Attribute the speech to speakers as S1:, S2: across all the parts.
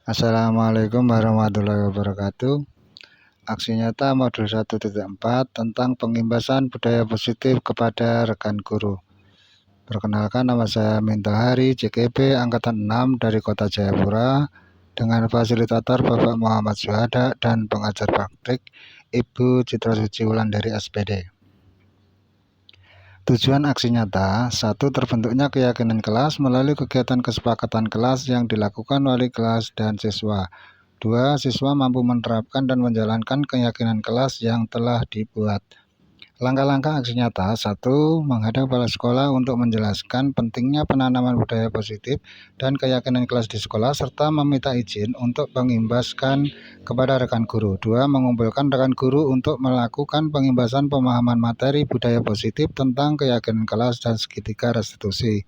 S1: Assalamualaikum warahmatullahi wabarakatuh. Aksi nyata modul 1.4 tentang pengimbasan budaya positif kepada rekan guru. Perkenalkan, nama saya Minto Hari, JKP Angkatan 6 dari Kota Jayapura, dengan fasilitator Bapak Muhammad Syuhada dan pengajar praktik Ibu Citra Suci Wulandari SPD. Tujuan aksi nyata: 1. Terbentuknya keyakinan kelas melalui kegiatan kesepakatan kelas yang dilakukan wali kelas dan siswa. 2. Siswa mampu menerapkan dan menjalankan keyakinan kelas yang telah dibuat. Langkah-langkah aksi nyata: 1. Menghadap kepala sekolah untuk menjelaskan pentingnya penanaman budaya positif dan keyakinan kelas di sekolah, serta meminta izin untuk mengimbaskan kepada rekan guru. 2. Mengumpulkan rekan guru untuk melakukan pengimbasan pemahaman materi budaya positif tentang keyakinan kelas dan segitiga restitusi.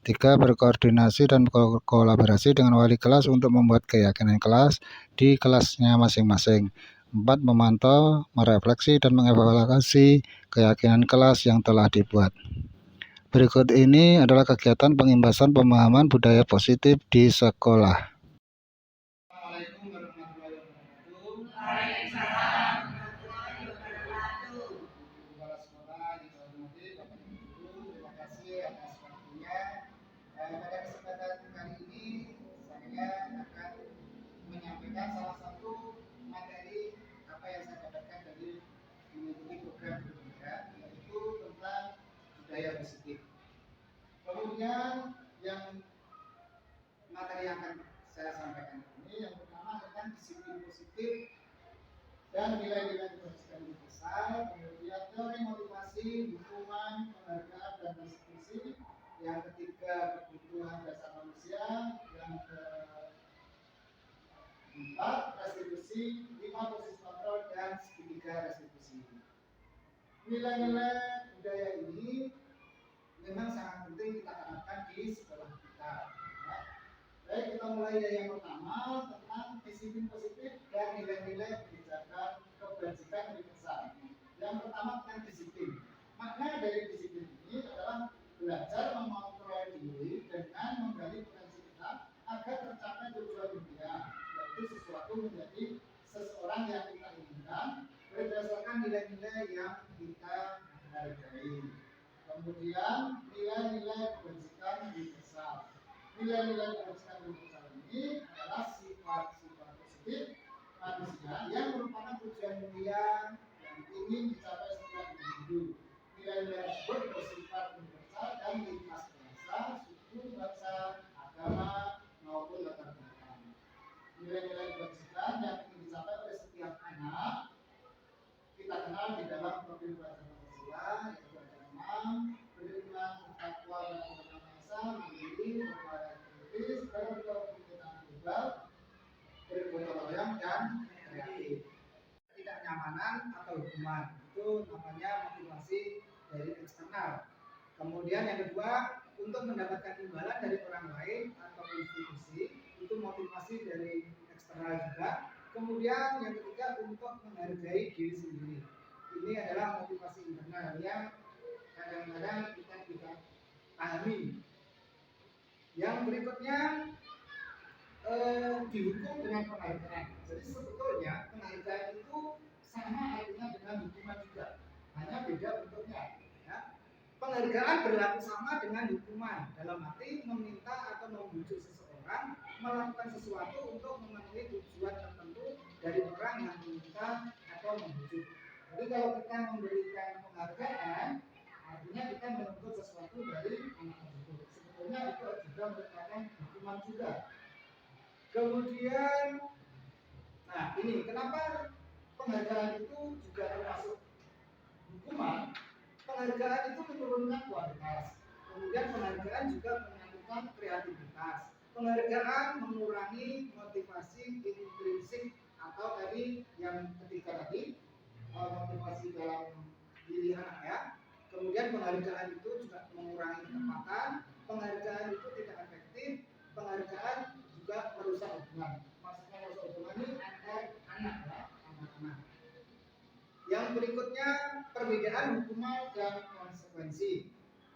S1: 3. Berkoordinasi dan kolaborasi dengan wali kelas untuk membuat keyakinan kelas di kelasnya masing-masing. 4. Memantau, merefleksi, dan mengevaluasi keyakinan kelas yang telah dibuat. Berikut ini adalah kegiatan pengimbasan pemahaman budaya positif di sekolah.
S2: Assalamualaikum warahmatullahi wabarakatuh. Waalaikumsalam warahmatullahi wabarakatuh. Kepala sekolah yang saya hormati, Bapak Ibu Guru, terima kasih atas waktunya. Pada kesempatan kali ini saya akan menyampaikan salah satu materi apa yang saya dapatkan dari mengikuti program pendidikan, yaitu tentang budaya positif. Kemudian yang materi yang akan saya sampaikan ini, yang pertama tentang disiplin positif dan nilai-nilai kebajikan universal, kemudian teori motivasi, dukungan, penghargaan, dan restitusi. Yang ketiga, kebutuhan dasar manusia. Yang keempat, restitusi. 5, posisi kontrol, dan segitiga restitusi. Nilai-nilai budaya ini memang sangat penting kita terapkan di sekolah kita. Baik, kita mulai dari yang pertama tentang disiplin positif dan nilai-nilai kebajikan universal. Yang pertama tentang disiplin. Makna dari disiplin ini adalah belajar mengontrol diri dengan menggali potensi kita agar tercapai tujuan dunia, yaitu sesuatu menjadi seseorang yang kita inginkan berdasarkan nilai-nilai yang kita hargai. Kemudian nilai-nilai kebajikan universal. Nilai-nilai kebajikan universal ini adalah sifat-sifat positif manusia yang merupakan tujuan mulia yang ingin dicapai setiap individu. Nilai-nilai tersebut bersifat universal dan lintas bahasa, suku, bangsa, agama maupun latar belakang. Nilai-nilai kebajikan yang ingin dicapai oleh setiap anak kita kenal di dalam profil pelajaran Pancasila, yaitu ada 6: beriman, bertakwa, beragama Esa, mandiri, berupaya kritis, berkepentingan global, bergotong royong, dan kreatif. Ketidaknyamanan atau hukuman itu namanya motivasi dari eksternal. Kemudian yang kedua, untuk mendapatkan imbalan dari orang lain atau institusi, itu motivasi dari eksternal juga. Kemudian yang ketiga, untuk menghargai diri sendiri. Ini adalah motivasi internal yang kadang-kadang kita tidak pahami. Yang berikutnya, dihukum dengan penghargaan. Jadi sebetulnya penghargaan itu sama artinya dengan hukuman juga, hanya beda bentuknya. Ya. Penghargaan berlaku sama dengan hukuman, dalam arti meminta atau membujuk seseorang melakukan sesuatu untuk memenuhi tujuan tertentu dari orang yang meminta atau membujuk. Jadi kalau kita memberikan penghargaan, artinya kita menuntut sesuatu dari anak tersebut. Sebetulnya itu juga merupakan hukuman juga. Kemudian, nah ini kenapa penghargaan itu juga termasuk hukuman? Penghargaan itu menurunkan kualitas. Kemudian penghargaan juga menanamkan kreativitas. Penghargaan mengurangi motivasi intrinsik atau tadi yang ketiga tadi, motivasi dalam diri anak ya. Kemudian penghargaan itu juga mengurangi ketepatan. Penghargaan itu tidak efektif. Penghargaan juga merusak hubungan. Maksudnya merusak hubungan ini antar anak ya, anak-anak. Yang berikutnya, perbedaan hukuman dan konsekuensi.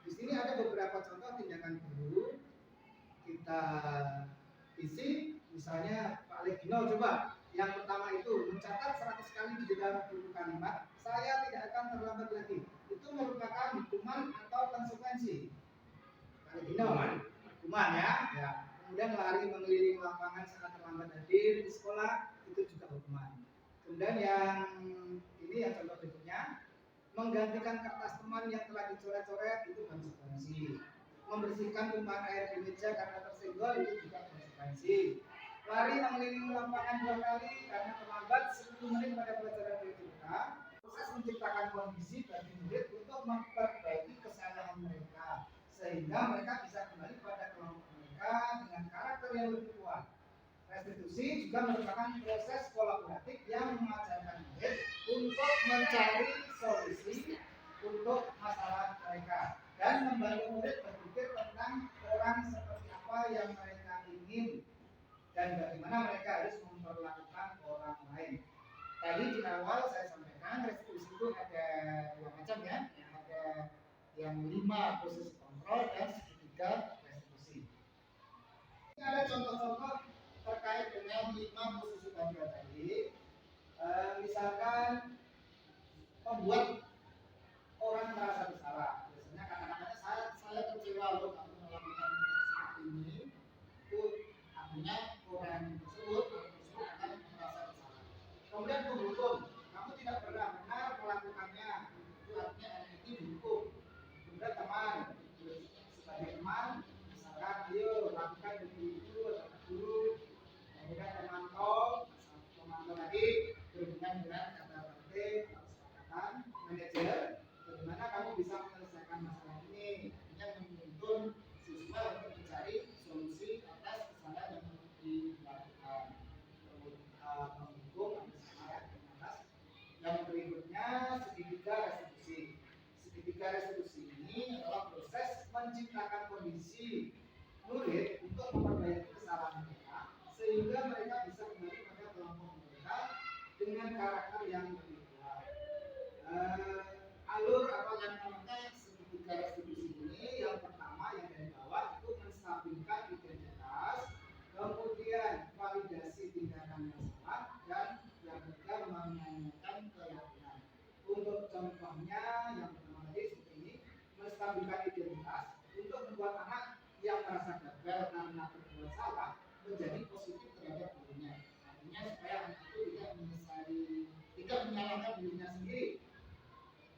S2: Di sini ada beberapa contoh tindakan guru kita isi. Misalnya Pak Legino coba yang pertama itu mencatat 100 kali di dalam buku kalimat, saya tidak akan terlambat lagi. Itu merupakan hukuman atau konsekuensi. Pak Legino, hukuman ya. Kemudian lari mengelilingi lapangan saat terlambat hadir di sekolah, itu juga hukuman. Kemudian yang ini yang contoh berikutnya, menggantikan kertas teman yang telah dicoret-coret, itu konsekuensi. Membersihkan tumpahan air di meja karena tersenggol, itu juga konsekuensi. Lari mengelilingi lapangan 2 kali karena terlambat 10 menit pada pelajaran berikutnya. Proses menciptakan kondisi bagi murid untuk memperbaiki kesalahan mereka sehingga mereka bisa kembali pada kelompok mereka dengan karakter yang lebih kuat. Restitusi juga merupakan proses kolaboratif yang mengajarkan murid untuk mencari solusi untuk masalah mereka dan membantu murid berpikir tentang orang seperti apa yang mereka ingin dan bagaimana mereka harus memperlakukan orang lain. Tadi di awal saya sampaikan restitusi itu ada 2 macam ya, ada yang 5 posisi kontrol dan segitiga restitusi. Ini ada contoh-contoh terkait dengan 5 posisi kontrol tadi. Misalkan membuat orang merasa bersalah. Biasanya kata-katanya saya kecewa loh kamu melakukan seperti ini. Itu artinya orang tersebut akan merasa bersalah. Kemudian menghukum, kamu tidak pernah benar melakukannya. Itu artinya orang ini dihukum. Kemudian teman, sebagai teman, misalkan ayo lakukan itu atau guru. Kemudian pemantau tadi berhubungan dengan kata penting, kesepakatan, manajer. Bagaimana kamu bisa menyelesaikan masalah ini? Ini menuntun siswa untuk mencari solusi atas kesalahan yang dilakukan. Menghukum atas yang berikutnya segitiga restitusi. Segitiga restitusi ini adalah proses menciptakan kondisi murid untuk memperbaiki kesalahan mereka sehingga mereka bisa kembali pada kelompok mereka dengan karakter yang lebih kuat. Alur atau yang namanya segitiga restitusi ini, yang pertama yang dari bawah itu menstabilkan identitas, kemudian validasi tindakan yang salah, dan yang ketiga menanyakan keyakinan. Untuk contohnya yang pertama tadi seperti ini, menstabilkan identitas untuk membuat anak yang merasa gagal karena berbuat salah menjadi positif terhadap dirinya. Artinya supaya anak itu tidak menyalahkan dirinya sendiri.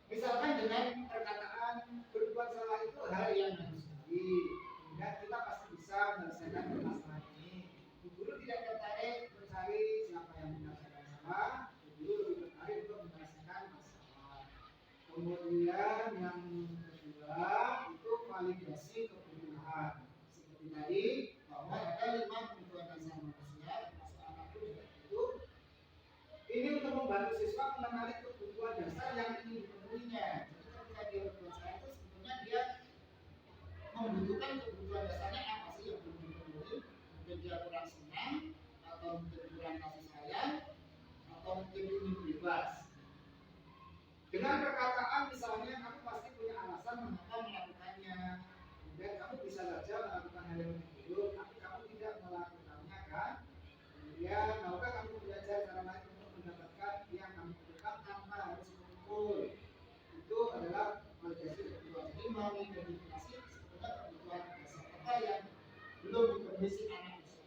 S2: Misalkan dengan perkataan berbuat salah itu hal yang manusiawi, kemudian kita pasti bisa menyelesaikan masalah ini. Guru tidak tertarik mencari siapa yang menyelesaikan salah, guru lebih tertarik untuk menyelesaikan masalah. Kemudian yang kedua itu validasi kebutuhan. Seperti tadi bahwa ada 5 kebutuhan dasar manusia, termasuk anak itu. Ini untuk membantu siswa mengenali kebutuhan dasar yang ingin dipenuhinya. Jadi ketika dia berbuat salah itu sebetulnya dia membutuhkan kebutuhan dasarnya apa sih yang belum dipenuhi? Mungkin dia kurang senang, atau mungkin kurang kasih sayang, atau mungkin ingin bebas. Dengan perkataan misalnya kamu pasti punya alasan mengapa melakukannya. Kemudian kamu bisa saja melakukan hal yang buruk, tapi kamu tidak melakukannya kan? Kemudian maukah kamu belajar cara lain untuk mendapatkan yang kamu butuhkan tanpa harus mengumpul? Itu adalah validasi kebutuhan. Jadi mengidentifikasi sebetulnya kebutuhan dasar apa yang belum dipenuhi si anak itu.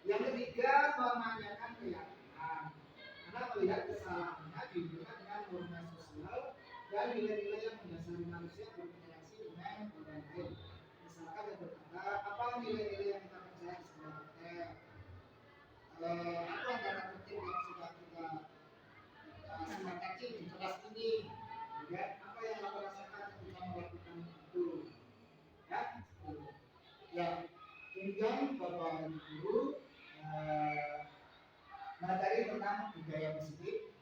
S2: Yang ketiga, menanyakan keyakinan. Karena melihat kesalahannya dihubungkan dengan norma sosial dan nilai-nilai yang mendasari manusia berinteraksi dengan orang lain. Misalkan yang berkata, apa nilai-nilai yang kita percaya di sekolah kita? Apa kata penting yang sudah kita sepakati di kelas ini? Kemudian apa yang kita rasakan ketika melakukan itu? Ya, kemudian Bapak Ibu materi tentang budaya positif.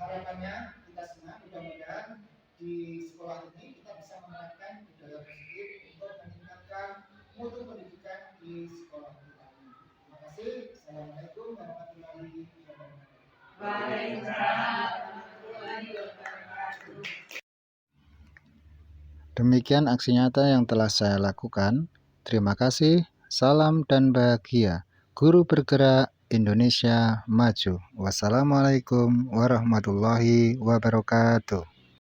S2: Harapannya kita semua mudah-mudahan di sekolah ini kita bisa menerapkan budaya positif untuk meningkatkan mutu pendidikan di sekolah kita. Terima kasih. Assalamualaikum warahmatullahi wabarakatuh.
S3: Waalaikumsalam warahmatullahi wabarakatuh.
S1: Demikian aksi nyata yang telah saya lakukan. Terima kasih, salam dan bahagia. Guru Bergerak Indonesia Maju. Wassalamualaikum warahmatullahi wabarakatuh.